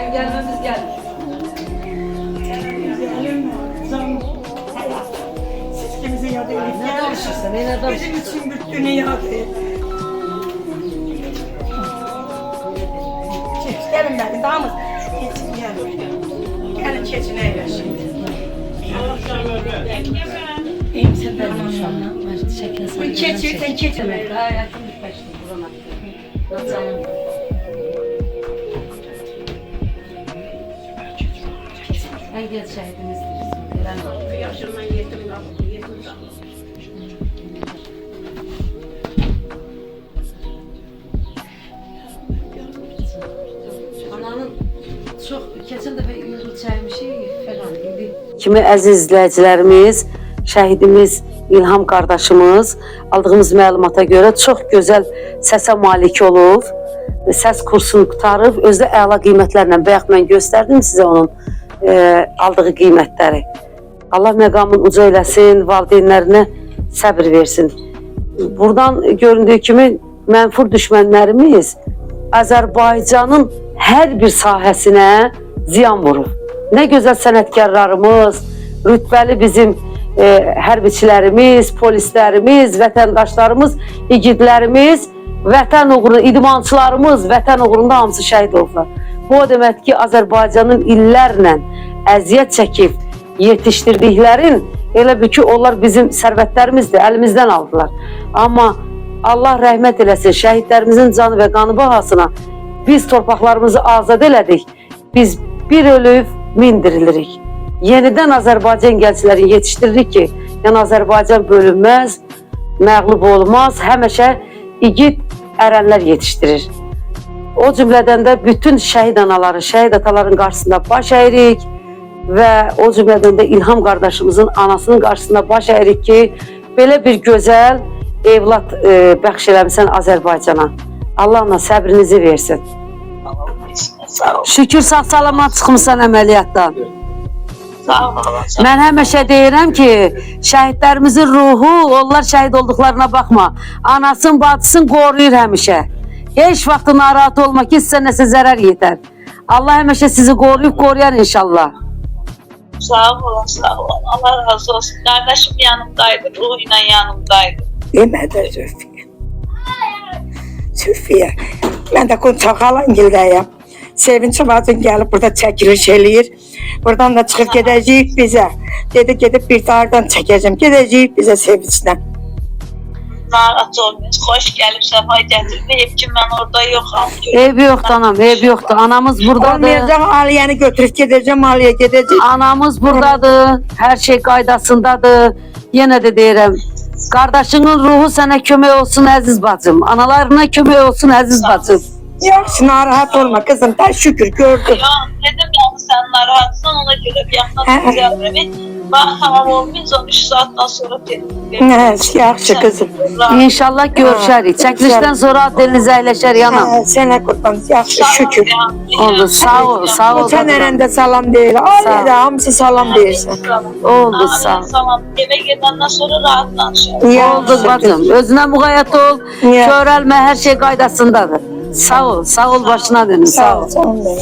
Senin gelmemiz gelmiş. Siz kimizin yadı Ne danışırsın? Ne bizim danışırsın? için bütün yadı. Gelin benim damız. Geçin gelin. Gelin keçin eyle şimdi. İyiyim sen de maşallah. Bu keçi sen keçin eyle. Hayatım bitmişti burama. Nasıl? En geç şehidimizdir. Yaşından yetim kaldı. Yetim kaldı. Ananın çok keçen dəfə yurdu çəkmişik falan indi. Kimi əziz izləyicilərimiz, şəhidimiz İlham qardaşımız aldığımız məlumata görə çox gözəl səsə malik olub. Səs kursunu qutarıb, özü də əla qiymətlərlə bayaq mən göstərdim sizə onun aldığı qiymətləri. Allah məqamını uca eləsin, valideynlərinə səbir versin. Buradan göründüyü kimi mənfur düşmənlərimiz Azərbaycanın hər bir sahəsinə ziyan vurur. Nə gözəl sənətkarlarımız, rütbəli bizim hərbiçilərimiz, polislərimiz, vətəndaşlarımız, igidlərimiz, vətən uğrunda, idmançılarımız, vətən uğrunda hamısı şəhid oldular. Bu o demək ki, Azərbaycanın illərlə əziyyət çəkib yetişdirdiklərin, elə bir ki, onlar bizim sərvətlərimizdir, əlimizdən aldılar. Amma Allah rəhmət eləsin, şəhidlərimizin canı və qanı bahasına biz torpaqlarımızı azad elədik. Biz bir ölüb, min dirilirik. Yenidən Azərbaycan gəncləri yetişdiririk ki, yəni Azərbaycan bölünməz, məğlub olmaz, həmişə igid ərənlər yetişdirir. O cümlədən də bütün şəhid anaların, şəhid ataların qarşısında baş əyirik və o cümlədən də İlham qardaşımızın anasının qarşısında baş əyirik ki, belə bir gözəl evlad bəxş eləmişsən Azərbaycana. Allah'la səbrinizi versin. Sağ ol. Şükür sağ-salamat çıxmısan əməliyyatdan. Sağ ol. Mən həmişə deyirəm ki, şəhidlərimizin ruhu, onlar şəhid olduqlarına baxma. Anasın, bacısın qoruyur həmişə. Heç vaxt narahat olma ki, sizə nəsə zərər yetər. Allah həmişə sizi qoruyub, qoruyar inşallah. Sağ olun, sağ olun. Allah razı olsun. Kardeşim yanımdaydı, ruhuyla yanımdaydı. Demedi Zülfiye. Zülfiye. Ben de Kunçakalan Sevinç bacın gelip burada çekiliş eləyir. Buradan da çıkıp gidəcəyik bize. Dedi gidip bir dardan çekeceğim. Gidəcəyik bize Sevinç'den. Narahat olmayın. Hoş gelip sefa getirmeyip ki ben orada yoxam. Ev yoxdur anam, ev yoxdur. Anamız buradadır. Olmayacağım Aliye'ni götürüp gideceğim. Aliye gideceğim. Anamız buradadır. Hər şey qaydasındadır. Yenə də deyirəm, qardaşının ruhu sənə kömək olsun əziz bacım. Analarına kömək olsun əziz bacım. Yaxşı narahat olma kızım. Ben şükür gördüm. Ya dedim yani sen narahatsın ona göre bir yandan güzel. Bak tamam olmayınca 13 saatten sonra dedim. Yaxşı kızım. İnşallah görüşərik. Çəkilişdən sonra diliniz əyləşər yanam. Sənə qurban. Yaxşı şükür. Oldu, sağ ol, sağ ol. Sen elinde salam değil. Aliye de hamısı salam değilsin. Oldu, sağ ol. Tamam eve gidenden sonra rahatlanacağım. Oldu bacım. Özünə müğayyət ol. Ya. Körəlmə, hər şey qaydasındadır. Sağ ol başına dönün, sağ ol. Sağ ol.